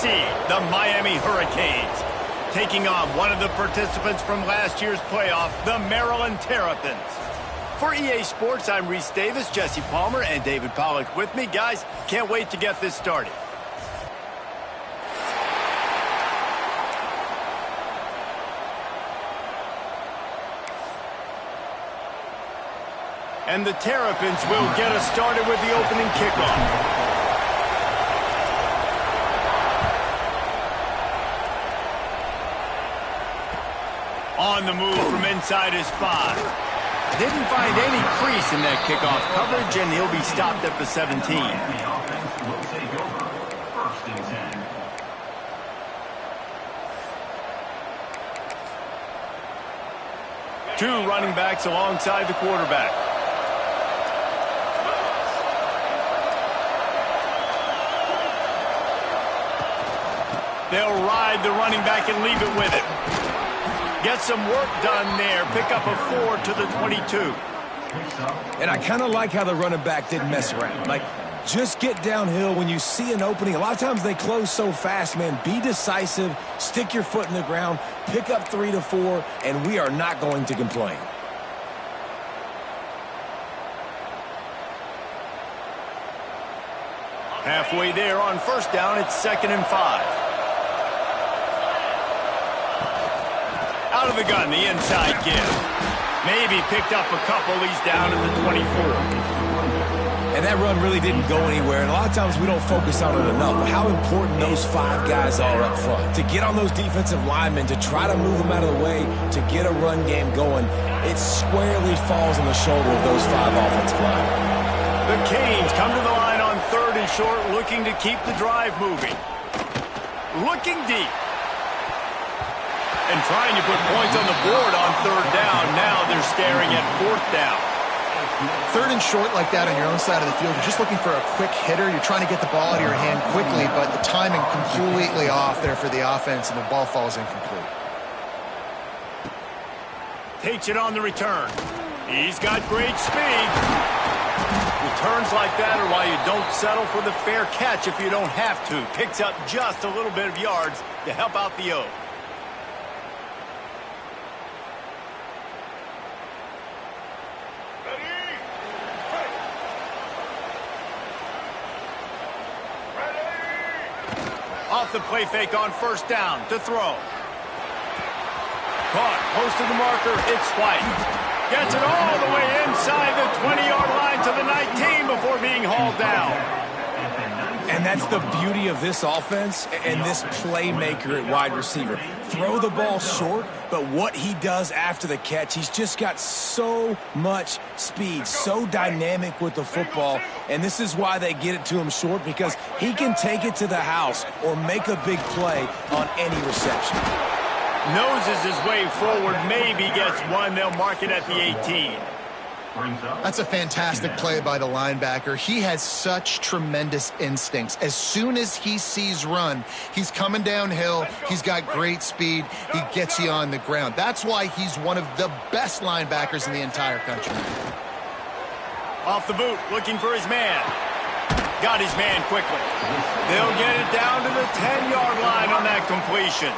seed, the Miami Hurricanes, taking on one of the participants from last year's playoff, the Maryland Terrapins. For EA Sports, I'm Reese Davis, Jesse Palmer, and David Pollack with me. Guys, can't wait to get this started. And the Terrapins will get us started with the opening kickoff. On the move from inside his 5. Didn't find any crease in that kickoff coverage, and he'll be stopped at the 17. Two running backs alongside the quarterback. They'll ride the running back and leave it with it. Get some work done there. Pick up a 4 to the 22. And I kind of like how the running back didn't mess around. Like, just get downhill when you see an opening. A lot of times they close so fast, man. Be decisive. Stick your foot in the ground. Pick up 3 to 4, and we are not going to complain. Halfway there on first down, it's 2nd and 5. Out of the gun, the inside give. Maybe picked up a couple. He's down at the 24. And that run really didn't go anywhere. And a lot of times we don't focus on it enough. But how important those 5 guys are up front. To get on those defensive linemen, to try to move them out of the way, to get a run game going, it squarely falls on the shoulder of those 5 offensive linemen. The Canes come to the line on 3rd and short, looking to keep the drive moving. Looking deep. And trying to put points on the board on 3rd down. Now they're staring at 4th down. 3rd and short like that on your own side of the field. You're just looking for a quick hitter. You're trying to get the ball out of your hand quickly, but the timing completely off there for the offense, and the ball falls incomplete. Takes it on the return. He's got great speed. Returns like that are why you don't settle for the fair catch if you don't have to. Picks up just a little bit of yards to help out the O. Off the play fake on first down to throw. Caught, close to the marker, it's White. Gets it all the way inside the 20-yard line to the 19 before being hauled down. And that's the beauty of this offense and this playmaker at wide receiver. Throw the ball short, but what he does after the catch, he's just got so much speed, so dynamic with the football, and this is why they get it to him short, because he can take it to the house or make a big play on any reception. Noses his way forward, maybe gets one. They'll mark it at the 18. That's a fantastic play by the linebacker. He has such tremendous instincts. As soon as he sees run, he's coming downhill. He's got great speed. He gets you on the ground. That's why he's one of the best linebackers in the entire country. Off the boot, looking for his man. Got his man quickly. They'll get it down to the 10-yard line on that completion.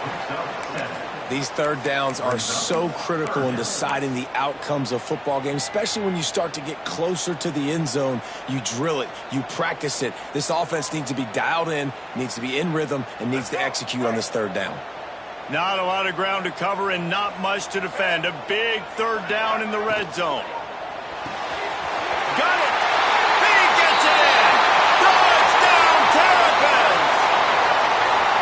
These 3rd downs are so critical in deciding the outcomes of football games, especially when you start to get closer to the end zone. You drill it, you practice it. This offense needs to be dialed in, needs to be in rhythm, and needs to execute on this 3rd down. Not a lot of ground to cover and not much to defend. A big 3rd down in the red zone. Got it! He gets it in! Touchdown, Terrapins!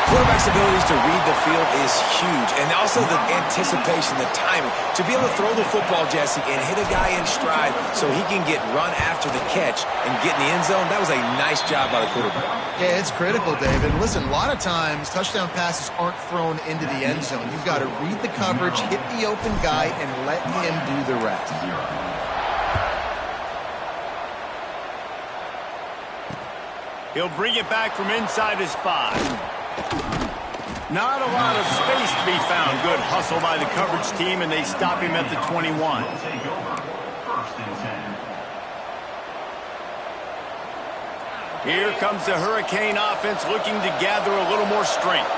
Quarterback's abilities to read the field is huge, and also the anticipation, the timing. To be able to throw the football, Jesse, and hit a guy in stride so he can get run after the catch and get in the end zone, that was a nice job by the quarterback. Yeah, it's critical, David. Listen, a lot of times touchdown passes aren't thrown into the end zone. You've got to read the coverage, hit the open guy, and let him do the rest. He'll bring it back from inside his 5. Not a lot of space to be found. Good hustle by the coverage team, and they stop him at the 21. Here comes the Hurricane offense looking to gather a little more strength.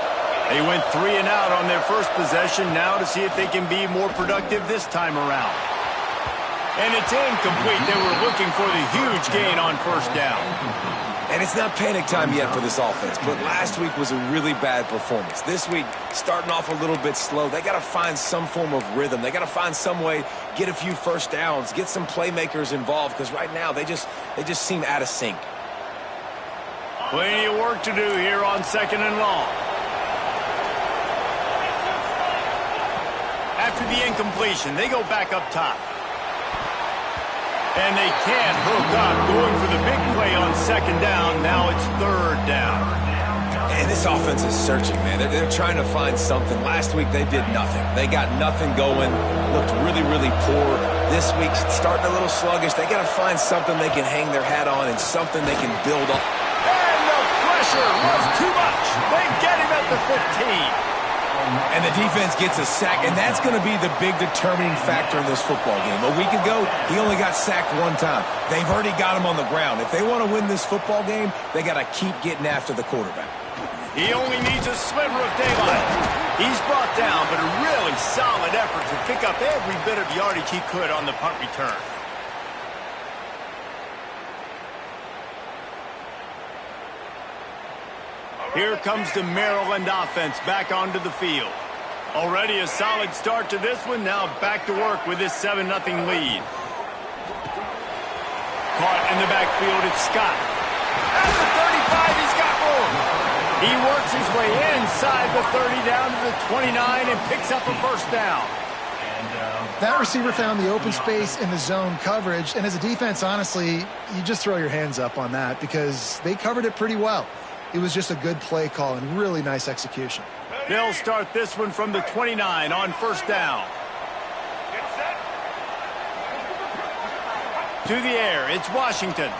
They went 3 and out on their first possession, now to see if they can be more productive this time around. And it's incomplete. They were looking for the huge gain on first down. And it's not panic time yet for this offense, but last week was a really bad performance. This week, starting off a little bit slow. They got to find some form of rhythm. They got to find some way, get a few first downs, get some playmakers involved, because right now they just seem out of sync. Plenty of work to do here on 2nd and long. After the incompletion, they go back up top. And they can't hook up, going for the big play on 2nd down. Now it's 3rd down. And this offense is searching, man. They're trying to find something. Last week, they did nothing. They got nothing going, looked really, really poor. This week, starting a little sluggish. They got to find something they can hang their hat on and something they can build on. And the pressure was too much. They get him at the 15. And the defense gets a sack, and that's going to be the big determining factor in this football game. A week ago, he only got sacked 1 time. They've already got him on the ground. If they want to win this football game, they got to keep getting after the quarterback. He only needs a sliver of daylight. He's brought down, but a really solid effort to pick up every bit of yardage he could on the punt return. Here comes the Maryland offense back onto the field. Already a solid start to this one. Now back to work with this 7-0 lead. Caught in the backfield, it's Scott. At the 35, he's got room. He works his way inside the 30 down to the 29 and picks up a first down. That receiver found the open space in the zone coverage. And as a defense, honestly, you just throw your hands up on that because they covered it pretty well. It was just a good play call and really nice execution. They'll start this one from the 29 on first down. To the air, it's Washington.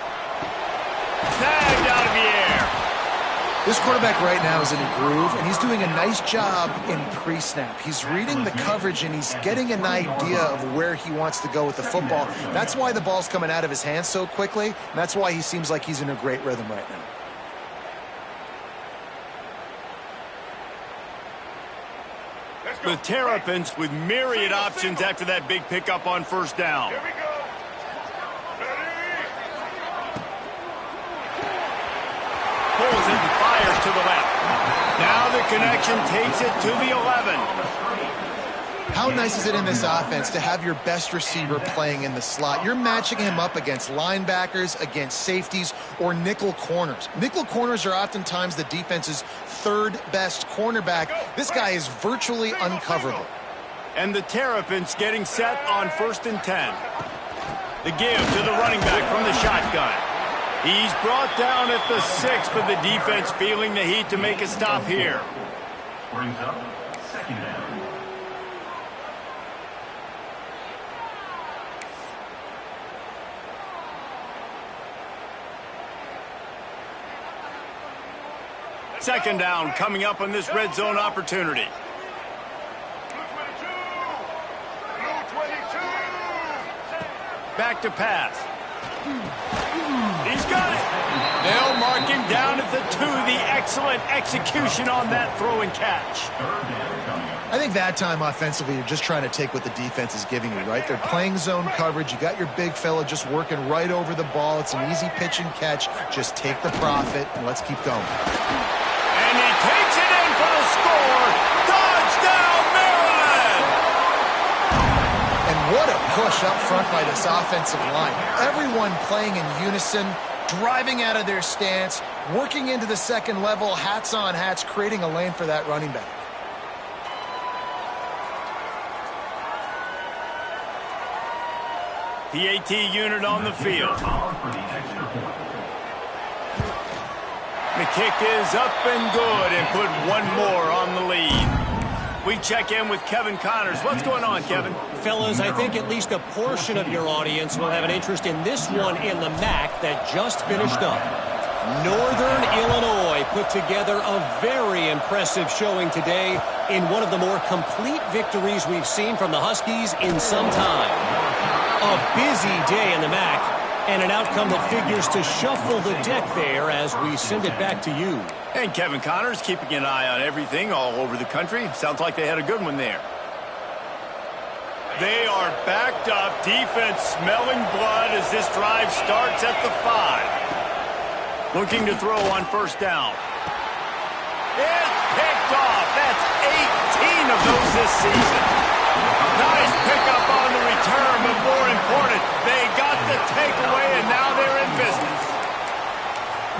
Snagged out of the air. This quarterback right now is in a groove, and he's doing a nice job in pre-snap. He's reading the coverage, and he's getting an idea of where he wants to go with the football. That's why the ball's coming out of his hands so quickly, and that's why he seems like he's in a great rhythm right now. The Terrapins with myriad options after that big pickup on first down. Here we go. Pulls it and fires to the left. Now the connection takes it to the 11. How nice is it in this offense to have your best receiver playing in the slot? You're matching him up against linebackers, against safeties, or nickel corners. Nickel corners are oftentimes the defense's 3rd best cornerback. This guy is virtually uncoverable. And the Terrapins getting set on 1st and 10. The give to the running back from the shotgun. He's brought down at the 6, but the defense feeling the heat to make a stop here. Brings up 2nd down. Second down coming up on this red zone opportunity. Back to pass. He's got it. They'll mark him down at the 2. The excellent execution on that throw and catch. I think that time offensively, you're just trying to take what the defense is giving you, right? They're playing zone coverage. You got your big fella just working right over the ball. It's an easy pitch and catch. Just take the profit and let's keep going. And he takes it in for the score. Touchdown, Maryland! And what a push up front by this offensive line. Everyone playing in unison, driving out of their stance, working into the second level, hats on hats, creating a lane for that running back. PAT unit on the field. The kick is up and good and put one more on the lead. We check in with Kevin Connors. What's going on, Kevin? Fellas, I think at least a portion of your audience will have an interest in this one in the MAC that just finished up. Northern Illinois put together a very impressive showing today in one of the more complete victories we've seen from the Huskies in some time. A busy day in the MAC, And an outcome that figures to shuffle the deck there as we send it back to you. And Kevin Connors keeping an eye on everything all over the country. Sounds like they had a good one there. They are backed up. Defense smelling blood as this drive starts at the 5. Looking to throw on first down. It's picked off. That's 18 of those this season. Nice pickup on the return, but more important, they got the takeaway, and now they're in business.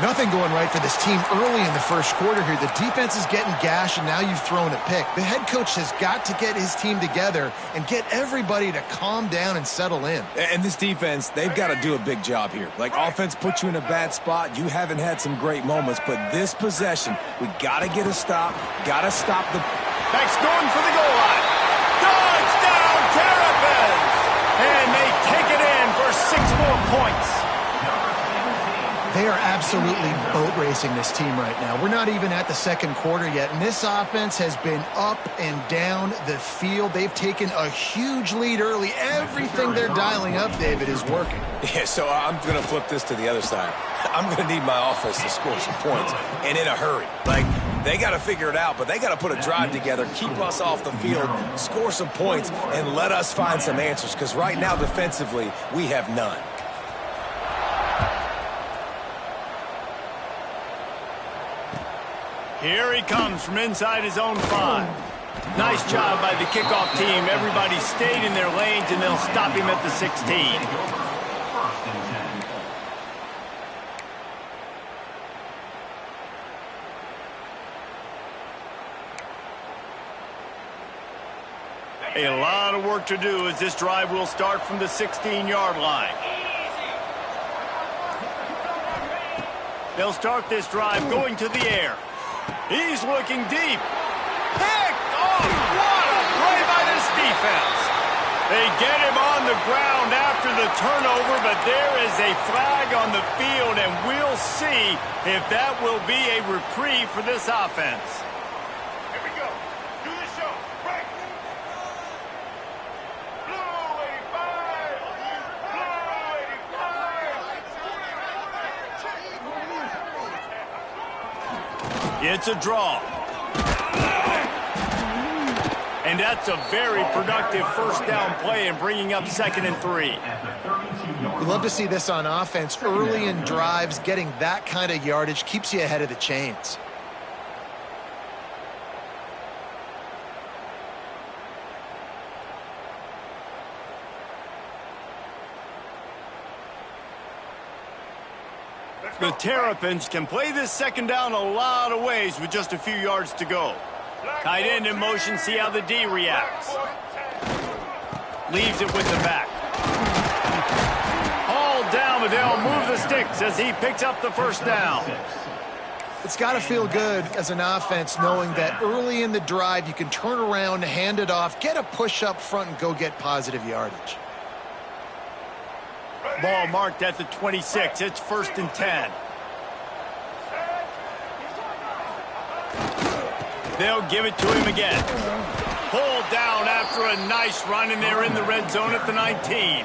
Nothing going right for this team early in the first quarter here. The defense is getting gashed, and now you've thrown a pick. The head coach has got to get his team together and get everybody to calm down and settle in. And this defense, they've got to do a big job here. Like, offense puts you in a bad spot. You haven't had some great moments, but this possession, we got to get a stop. Got to stop the... Back's going for the goal line. Touchdown, Terrapins! And they take it in for 6 more points. They are absolutely boat racing this team right now. We're not even at the second quarter yet, and this offense has been up and down the field. They've taken a huge lead early. Everything they're dialing up, David, is working. Yeah, so I'm going to flip this to the other side. I'm going to need my offense to score some points, and in a hurry. Like, they got to figure it out, but they got to put a drive together, keep us off the field, score some points, and let us find some answers, because right now, defensively, we have none. Here he comes from inside his own 5. Nice job by the kickoff team. Everybody stayed in their lanes, and they'll stop him at the 16. A lot of work to do as this drive will start from the 16-yard line. They'll start this drive going to the air. He's looking deep. Picked off. What a play by this defense. They get him on the ground after the turnover, but there is a flag on the field, and we'll see if that will be a reprieve for this offense. Here we go. Do the show. Break. Blue 85. Blue 85. It's a draw. And that's a very productive first down play and bringing up 2nd and 3. We love to see this on offense. Early in drives, getting that kind of yardage keeps you ahead of the chains. The Terrapins can play this second down a lot of ways with just a few yards to go. Tight end in motion, see how the D reacts. Leaves it with the back. All down, but they'll move the sticks as he picks up the first down. It's got to feel good as an offense knowing that early in the drive you can turn around, hand it off, get a push up front, and go get positive yardage. Ball marked at the 26. It's 1st and 10. They'll give it to him again. Pulled down after a nice run, and they're in the red zone at the 19.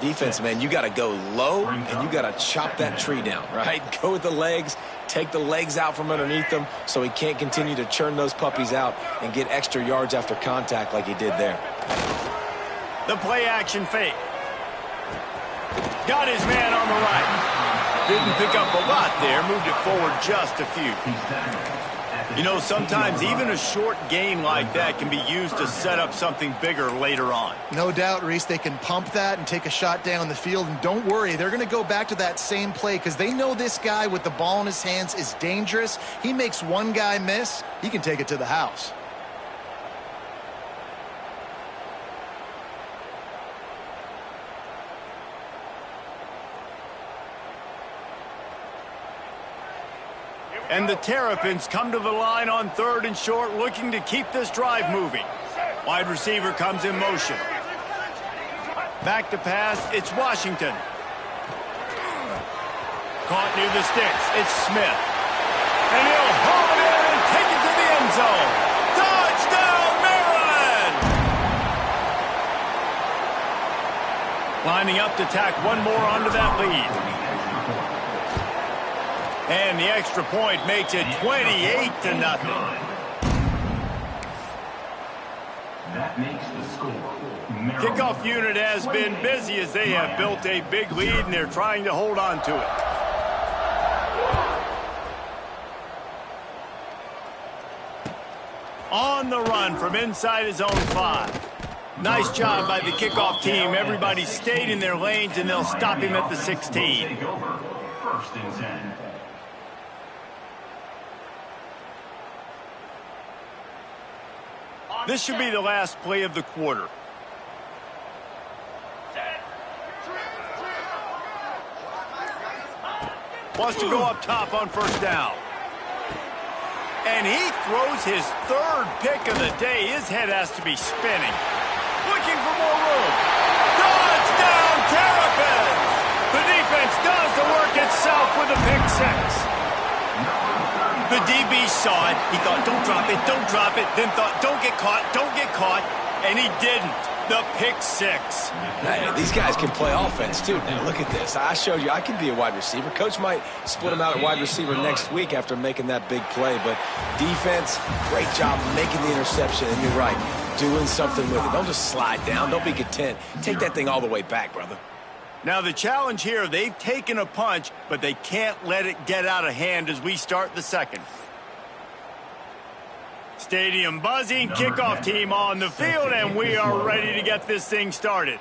Defense, man, you got to go low, and you got to chop that tree down, right? Go with the legs, take the legs out from underneath them so he can't continue to churn those puppies out and get extra yards after contact like he did there. The play-action fake. Got his man on the right. Didn't pick up a lot there, moved it forward just a few. You know, sometimes even a short gain like that can be used to set up something bigger later on. No doubt, Reese, they can pump that and take a shot down the field. And don't worry, they're going to go back to that same play because they know this guy with the ball in his hands is dangerous. He makes one guy miss, he can take it to the house. And the Terrapins come to the line on 3rd and short, looking to keep this drive moving. Wide receiver comes in motion. Back to pass, it's Washington. Caught near the sticks, it's Smith. And he'll haul it in and take it to the end zone. Touchdown, Maryland! Lining up to tack one more onto that lead. And the extra point makes it 28-0. That makes the score. Kickoff unit has been busy as they have built a big lead and they're trying to hold on to it. On the run from inside his own 5. Nice job by the kickoff team. Everybody stayed in their lanes and they'll stop him at the 16. First and 10. This should be the last play of the quarter. Wants to go up top on first down. And he throws his 3rd pick of the day. His head has to be spinning. Looking for more room. Touchdown, Terrapins! The defense does the work itself with a pick 6. The DB saw it. He thought, don't drop it, don't drop it. Then thought, don't get caught. And he didn't. The pick 6. Hey, these guys can play offense, too. Now, look at this. I showed you I can be a wide receiver. Coach might split him out at wide receiver next week after making that big play. But defense, great job making the interception. And you're right, doing something with it. Don't just slide down. Don't be content. Take that thing all the way back, brother. Now, the challenge here, they've taken a punch, but they can't let it get out of hand as we start the second. Stadium buzzing, kickoff team on the field, and we are ready to get this thing started.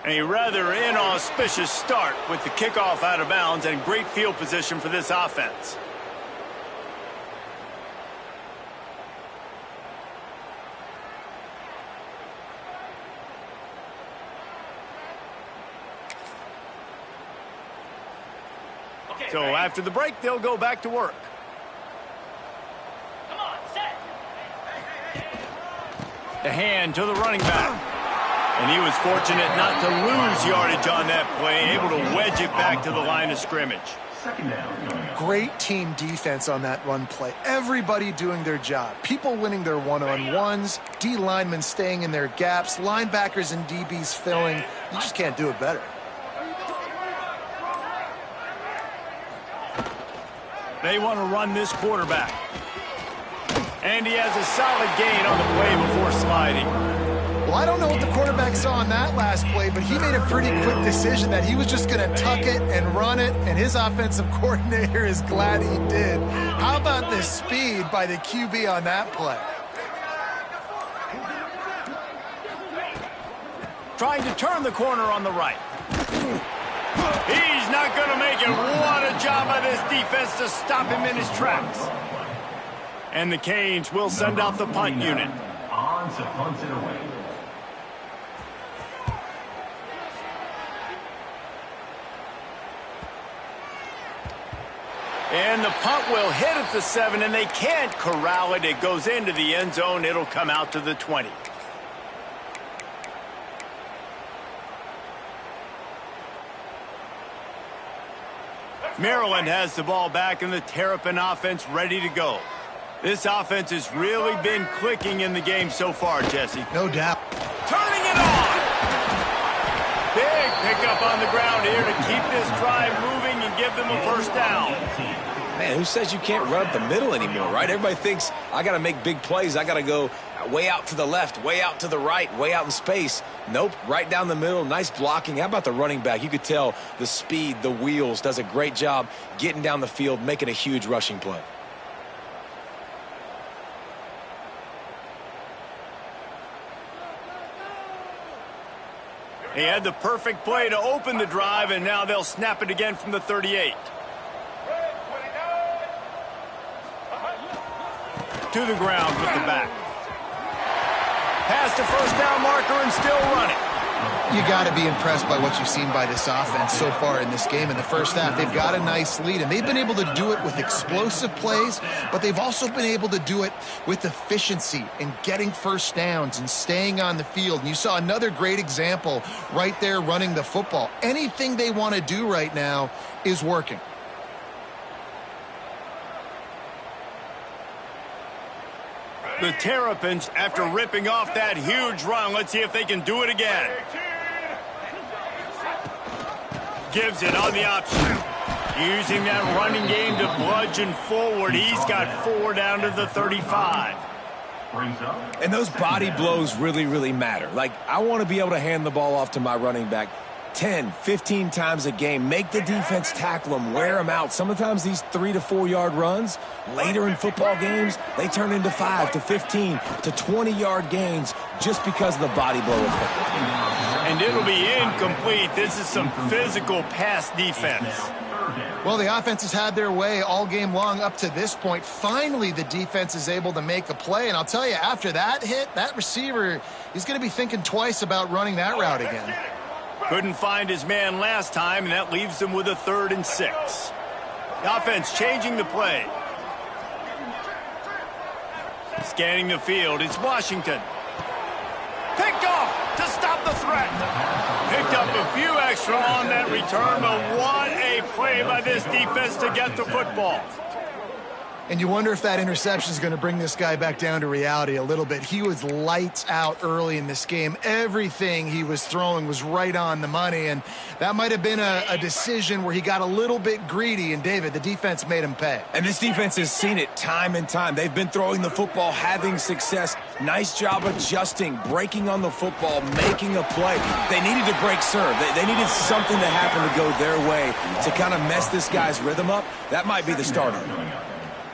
A rather inauspicious start with the kickoff out of bounds and great field position for this offense. So after the break, they'll go back to work. Come on, set. The hand to the running back. And he was fortunate not to lose yardage on that play, able to wedge it back to the line of scrimmage. Second down. Great team defense on that run play. Everybody doing their job. People winning their one-on-ones, D linemen staying in their gaps, linebackers and DBs filling. You just can't do it better. They want to run this quarterback. And he has a solid gain on the play before sliding. Well, I don't know what the quarterback saw on that last play, but he made a pretty quick decision that he was just going to tuck it and run it, and his offensive coordinator is glad he did. How about the speed by the QB on that play? Trying to turn the corner on the right. He's not going to make it. What a job by this defense to stop him in his tracks. And the Canes will send out the punt unit. On to punt it away. And the punt will hit at the 7, and they can't corral it. It goes into the end zone. It'll come out to the 20. Maryland has the ball back, and the Terrapin offense ready to go. This offense has really been clicking in the game so far, Jesse. No doubt. Turning it on! Big pickup on the ground here to keep this drive moving and give them a first down. Man, who says you can't run up the middle anymore, right? Everybody thinks I got to make big plays. I got to go way out to the left, way out to the right, way out in space. Nope, right down the middle. Nice blocking. How about the running back? You could tell the speed, the wheels, does a great job getting down the field, making a huge rushing play. He had the perfect play to open the drive, and now they'll snap it again from the 38. To the ground with the back. Past the first down marker and still running. You got to be impressed by what you've seen by this offense so far in this game. In the first half, they've got a nice lead, and they've been able to do it with explosive plays, but they've also been able to do it with efficiency and getting first downs and staying on the field. And you saw another great example right there running the football. Anything they want to do right now is working. The Terrapins, after ripping off that huge run, let's see if they can do it again. Gives it on the option. Using that running game to bludgeon forward. He's got 4 down to the 35. And those body blows really, really matter. Like, I want to be able to hand the ball off to my running back 10, 15 times a game. Make the defense tackle them, wear them out. Sometimes these 3 to 4 yard runs, later in football games, they turn into 5 to 15 to 20 yard gains just because of the body blow effect. And it'll be incomplete. This is some physical pass defense. Well, the offense has had their way all game long up to this point. Finally, the defense is able to make a play. And I'll tell you, after that hit, that receiver, he's going to be thinking twice about running that route again. Couldn't find his man last time, and that leaves him with a 3rd and 6. The offense changing the play. Scanning the field, it's Washington. Picked off to stop the threat. Picked up a few extra on that return, but what a play by this defense to get the football. And you wonder if that interception is going to bring this guy back down to reality a little bit. He was lights out early in this game. Everything he was throwing was right on the money, and that might have been a decision where he got a little bit greedy, and David, the defense made him pay. And this defense has seen it time and time. They've been throwing the football, having success. Nice job adjusting, breaking on the football, making a play. They needed to break serve. They needed something to happen to go their way to kind of mess this guy's rhythm up. That might be the starter.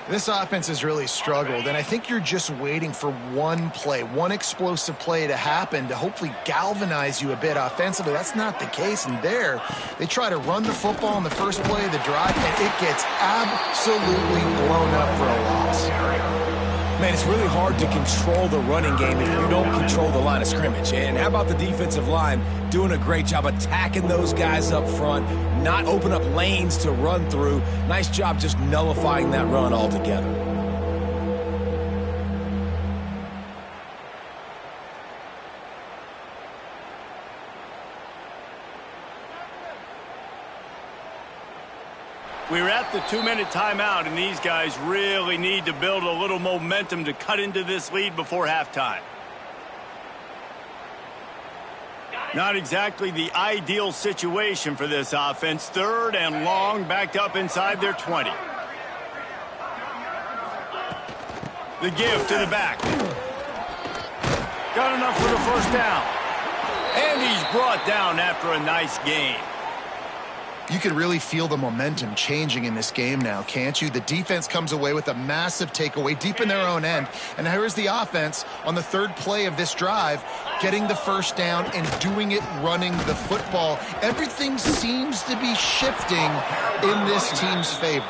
This offense has really struggled, and I think you're just waiting for one play, one explosive play to happen to hopefully galvanize you a bit offensively. That's not the case, and there, they try to run the football in the first play of the drive, and it gets absolutely blown up for a loss. Man, it's really hard to control the running game if you don't control the line of scrimmage. And how about the defensive line doing a great job attacking those guys up front, not open up lanes to run through. Nice job just nullifying that run altogether. We're at the 2-minute timeout, and these guys really need to build a little momentum to cut into this lead before halftime. Not exactly the ideal situation for this offense. 3rd and long, backed up inside their 20. The give to the back. Got enough for the first down. And he's brought down after a nice gain. You can really feel the momentum changing in this game now, can't you? The defense comes away with a massive takeaway deep in their own end. And here's the offense on the 3rd play of this drive, getting the first down and doing it running the football. Everything seems to be shifting in this team's favor.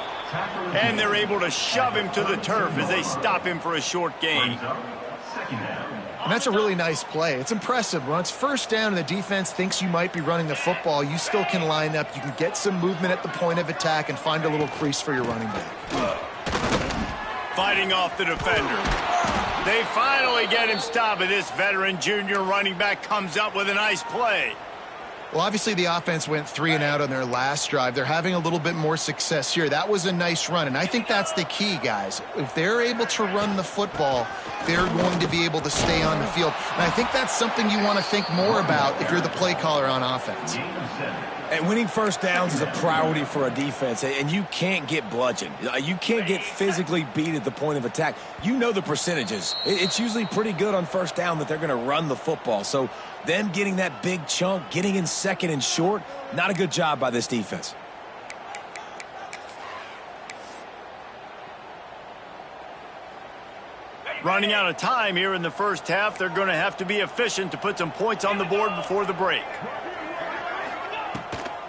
And they're able to shove him to the turf as they stop him for a short gain. And that's a really nice play. It's impressive. When it's first down and the defense thinks you might be running the football, you still can line up. You can get some movement at the point of attack and find a little crease for your running back. Fighting off the defender. They finally get him stopped, and this veteran junior running back comes up with a nice play. Well, obviously the offense went 3 and out on their last drive. They're having a little bit more success here. That was a nice run, and I think that's the key, guys. If they're able to run the football, they're going to be able to stay on the field. And I think that's something you want to think more about if you're the play caller on offense. And winning first downs is a priority for a defense, and you can't get bludgeoned. You can't get physically beat at the point of attack. You know the percentages. It's usually pretty good on first down that they're going to run the football. So them getting that big chunk, getting in 2nd and short, not a good job by this defense. Running out of time here in the first half. They're going to have to be efficient to put some points on the board before the break.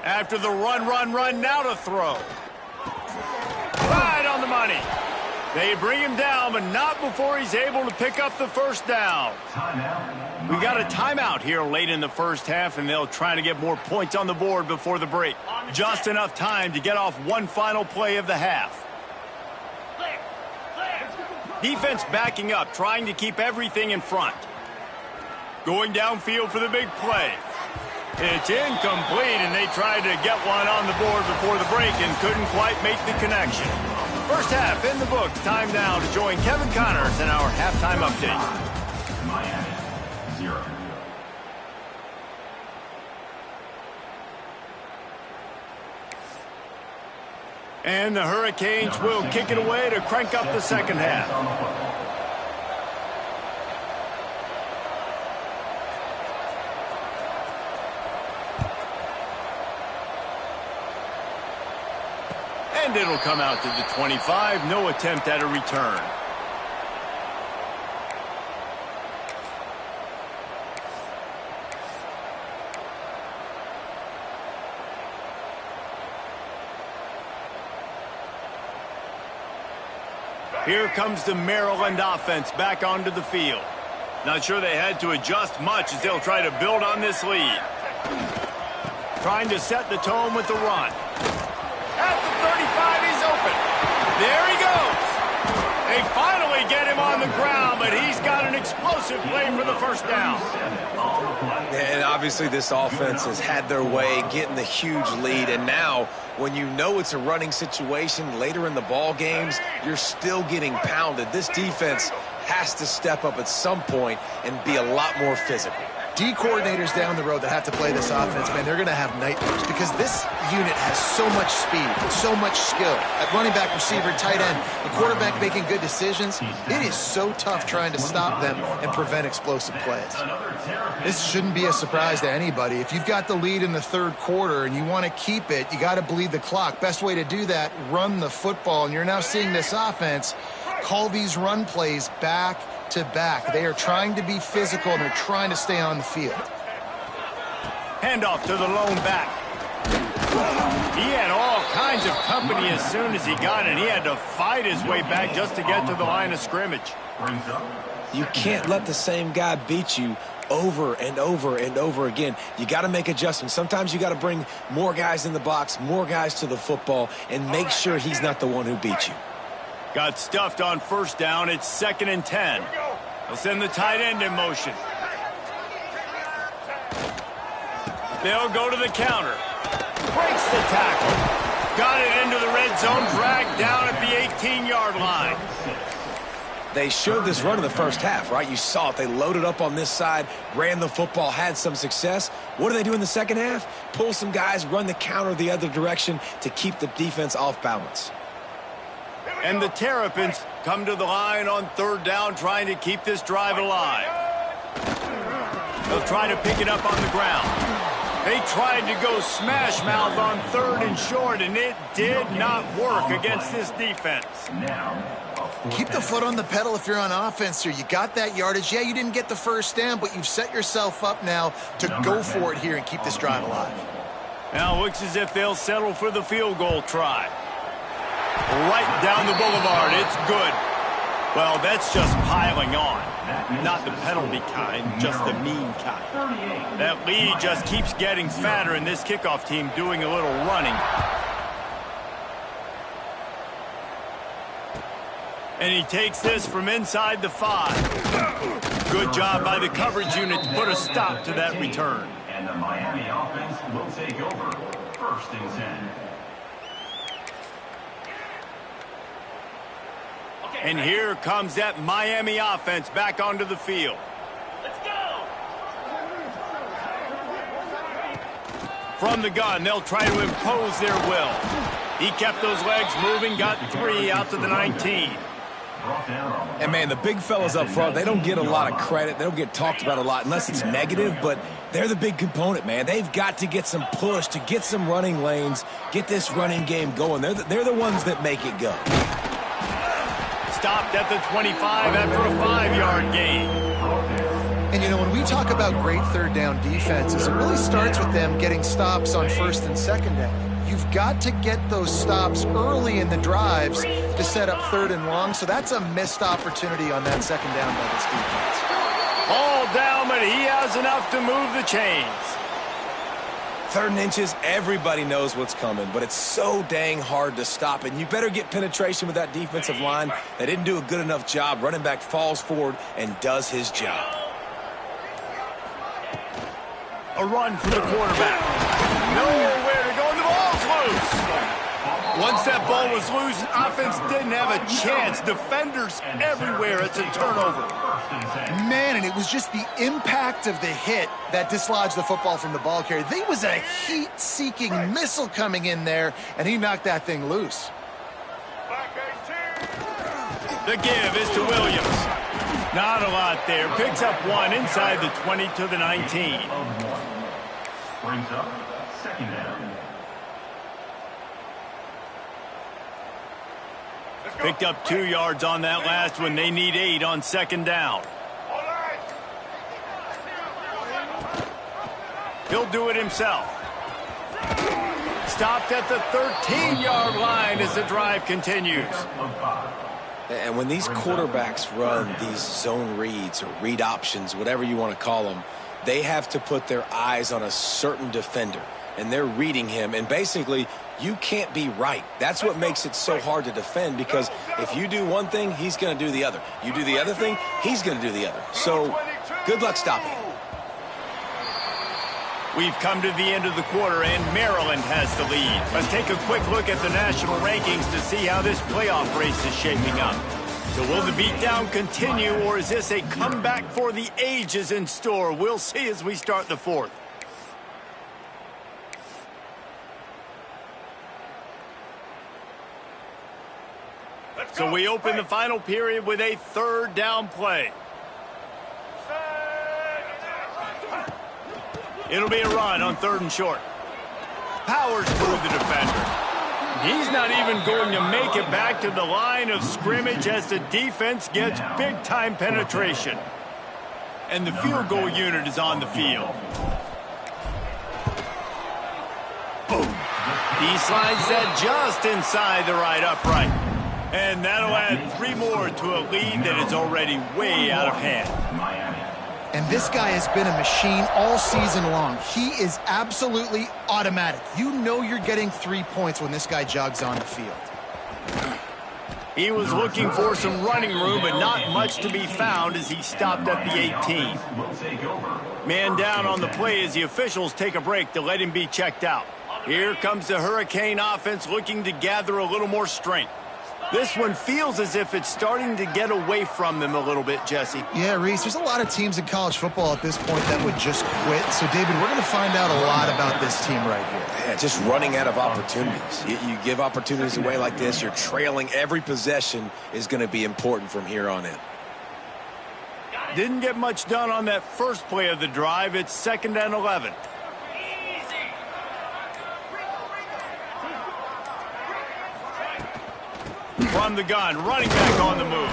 After the run, now to throw. Right on the money. They bring him down, but not before he's able to pick up the first down. We got a timeout here late in the first half, and they'll try to get more points on the board before the break. Just enough time to get off one final play of the half. Defense backing up, trying to keep everything in front. Going downfield for the big play. It's incomplete, and they tried to get one on the board before the break and couldn't quite make the connection. First half in the books. Time now to join Kevin Connors in our halftime update. Miami, 0. And the Hurricanes will kick it away to crank up the second half. And it'll come out to the 25. No attempt at a return. Here comes the Maryland offense back onto the field. Not sure they had to adjust much as they'll try to build on this lead. Trying to set the tone with the run. At the 35, he's open. There he goes. They finally get him on the ground, but he's got an explosive play for the first down. And obviously this offense has had their way getting the huge lead, and now when you know it's a running situation later in the ball games, you're still getting pounded. This defense has to step up at some point and be a lot more physical. D coordinators down the road that have to play this offense, man, they're going to have nightmares because this unit has so much speed, so much skill. At running back, receiver, tight end, the quarterback making good decisions. It is so tough trying to stop them and prevent explosive plays. This shouldn't be a surprise to anybody. If you've got the lead in the third quarter and you want to keep it, you got to bleed the clock. Best way to do that, run the football. And you're now seeing this offense call these run plays back to back. They are trying to be physical and they're trying to stay on the field. Handoff to the lone back. He had all kinds of company as soon as he got it. He had to fight his way back just to get to the line of scrimmage. You can't let the same guy beat you over and over and over again. You got to make adjustments. Sometimes you got to bring more guys in the box, more guys to the football, and make sure he's not the one who beat you. Got stuffed on first down. It's 2nd and 10. They'll send the tight end in motion. They'll go to the counter. Breaks the tackle. Got it into the red zone. Dragged down at the 18-yard line. They showed this run in the first half, right? You saw it. They loaded up on this side, ran the football, had some success. What do they do in the second half? Pull some guys, run the counter the other direction to keep the defense off balance. And the Terrapins come to the line on 3rd down, trying to keep this drive alive. They'll try to pick it up on the ground. They tried to go smash mouth on 3rd and short, and it did not work against this defense. Keep the foot on the pedal if you're on offense here. You got that yardage. Yeah, you didn't get the first down, but you've set yourself up now to go for it here and keep this drive alive. Now it looks as if they'll settle for the field goal try. Right down the boulevard. It's good. Well, that's just piling on. Not the penalty kind, just the mean kind. That lead just keeps getting fatter, and this kickoff team doing a little running. And he takes this from inside the 5. Good job by the coverage unit to put a stop to that return. And the Miami offense will take over 1st and 10. And here comes that Miami offense back onto the field. Let's go! From the gun, they'll try to impose their will. He kept those legs moving, got 3 out to the 19. And, man, the big fellas up front, they don't get a lot of credit. They don't get talked about a lot unless it's negative, but they're the big component, man. They've got to get some push, to get some running lanes, get this running game going. They're the ones that make it go. Stopped at the 25 after a 5-yard gain. And, you know, when we talk about great 3rd down defenses, it really starts with them getting stops on 1st and 2nd down. You've got to get those stops early in the drives to set up 3rd and long, so that's a missed opportunity on that 2nd down by this defense. All down, but he has enough to move the chains. 3rd and inches, everybody knows what's coming, but it's so dang hard to stop, and you better get penetration with that defensive line. They didn't do a good enough job. Running back falls forward and does his job. A run for the quarterback. Nowhere to go, and the ball's loose. Once that ball ball was loose. Offense didn't have a chance. Defenders everywhere. It's a turnover. Man, and it was just the impact of the hit that dislodged the football from the ball carrier. There was a heat-seeking missile coming in there, and he knocked that thing loose. The give is to Williams. Not a lot there. Picks up one inside the 20 to the 19. Brings up second down. Picked up 2 yards on that last one. They need 8 on second down. He'll do it himself. Stopped at the 13-yard line as the drive continues. And when these quarterbacks run these zone reads or read options, whatever you want to call them, they have to put their eyes on a certain defender. And they're reading him. And basically, you can't be right. That's what makes it so hard to defend, because if you do one thing, he's going to do the other. You do the other thing, he's going to do the other. So good luck stopping him. We've come to the end of the quarter, and Maryland has the lead. Let's take a quick look at the national rankings to see how this playoff race is shaping up. So will the beatdown continue, or is this a comeback for the ages in store? We'll see as we start the fourth. So we open the final period with a third down play. It'll be a run on 3rd and short. Powers through the defender. He's not even going to make it back to the line of scrimmage as the defense gets big-time penetration. And the field goal unit is on the field. Boom. He slides that just inside the right upright. And that'll add 3 more to a lead that is already way out of hand. And this guy has been a machine all season long. He is absolutely automatic. You know you're getting 3 points when this guy jogs on the field. He was looking for some running room, but not much to be found as he stopped at the 18. Man down on the play as the officials take a break to let him be checked out. Here comes the Hurricane offense looking to gather a little more strength. This one feels as if it's starting to get away from them a little bit, Jesse. Yeah, Reese, there's a lot of teams in college football at this point that would just quit. So, David, we're going to find out a lot about this team right here. Yeah, just running out of opportunities. You give opportunities away like this, you're trailing. Every possession is going to be important from here on in. Didn't get much done on that first play of the drive. It's 2nd and 11. From the gun, running back on the move.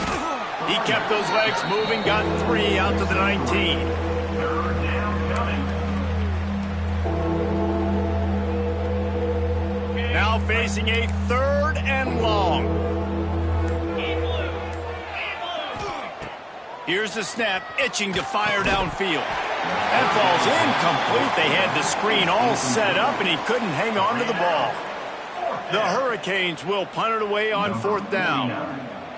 He kept those legs moving, got 3 out to the 19. Now facing a 3rd and long. Here's the snap, itching to fire downfield. That ball's incomplete. They had the screen all set up, and he couldn't hang on to the ball. The Hurricanes will punt it away on 4th down.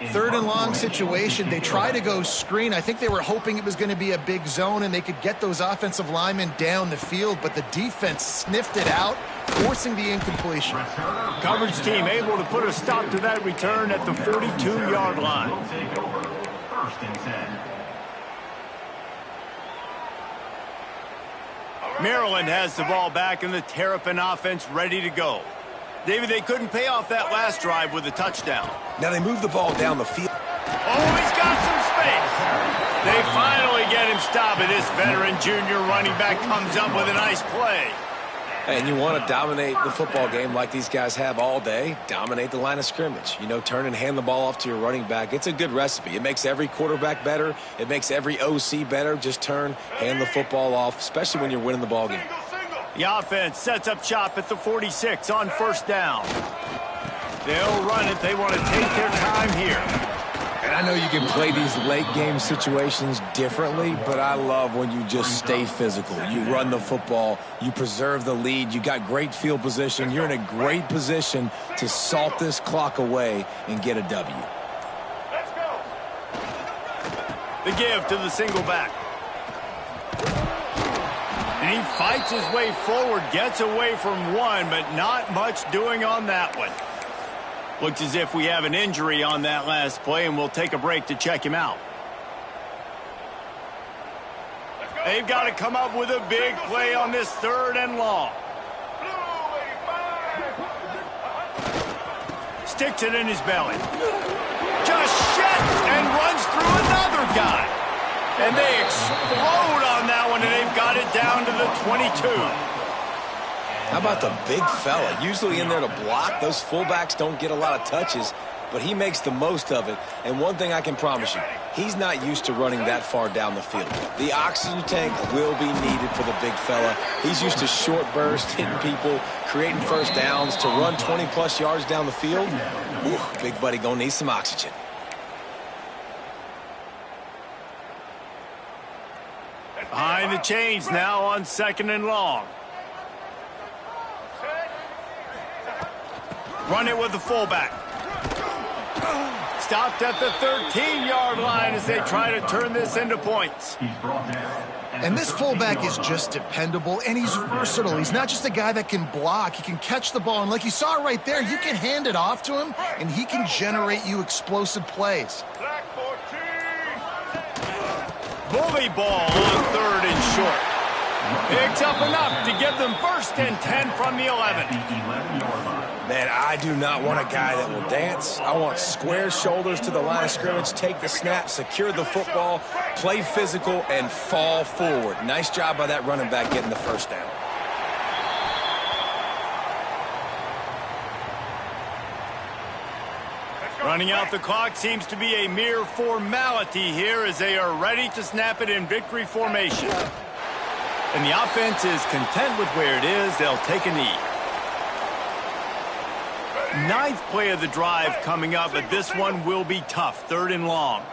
3rd and long situation. They try to go screen. I think they were hoping it was going to be a big zone and they could get those offensive linemen down the field, but the defense sniffed it out, forcing the incompletion. Coverage team able to put a stop to that return at the 42-yard line. Maryland has the ball back and the Terrapin offense ready to go. David, they couldn't pay off that last drive with a touchdown. Now they move the ball down the field. Oh, he's got some space. They finally get him stopped, and this veteran junior running back comes up with a nice play. And you want to dominate the football game like these guys have all day, dominate the line of scrimmage. You know, turn and hand the ball off to your running back. It's a good recipe. It makes every quarterback better. It makes every OC better. Just turn, hand the football off, especially when you're winning the ball game. The offense sets up shop at the 46 on 1st down. They'll run it. They want to take their time here. And I know you can play these late game situations differently, but I love when you just stay physical. You run the football, you preserve the lead, you got great field position. You're in a great position to salt this clock away and get a W. Let's go. The give to the single back. And he fights his way forward, gets away from one, but not much doing on that one. Looks as if we have an injury on that last play, and we'll take a break to check him out. They've got to come up with a big play on this 3rd and long. Sticks it in his belly. Just sheds and runs through another guy. And they explode on that one, and they've got it down to the 22. How about the big fella? Usually in there to block. Those fullbacks don't get a lot of touches, but he makes the most of it. And one thing I can promise you, he's not used to running that far down the field. The oxygen tank will be needed for the big fella. He's used to short bursts, hitting people, creating first downs. To run 20-plus yards down the field, whew, big buddy gonna need some oxygen. Behind the chains now on 2nd and long. Run it with the fullback. Stopped at the 13-yard line as they try to turn this into points. And this fullback is just dependable, and he's versatile. He's not just a guy that can block. He can catch the ball, and like you saw right there, you can hand it off to him, and he can generate you explosive plays. Bully ball on 3rd and short. Picks up enough to give them 1st and 10 from the 11. Man, I do not want a guy that will dance. I want square shoulders to the line of scrimmage, take the snap, secure the football, play physical, and fall forward. Nice job by that running back getting the 1st down. Running out the clock seems to be a mere formality here as they are ready to snap it in victory formation. And the offense is content with where it is. They'll take a knee. 9th play of the drive coming up, but this one will be tough. 3rd and long.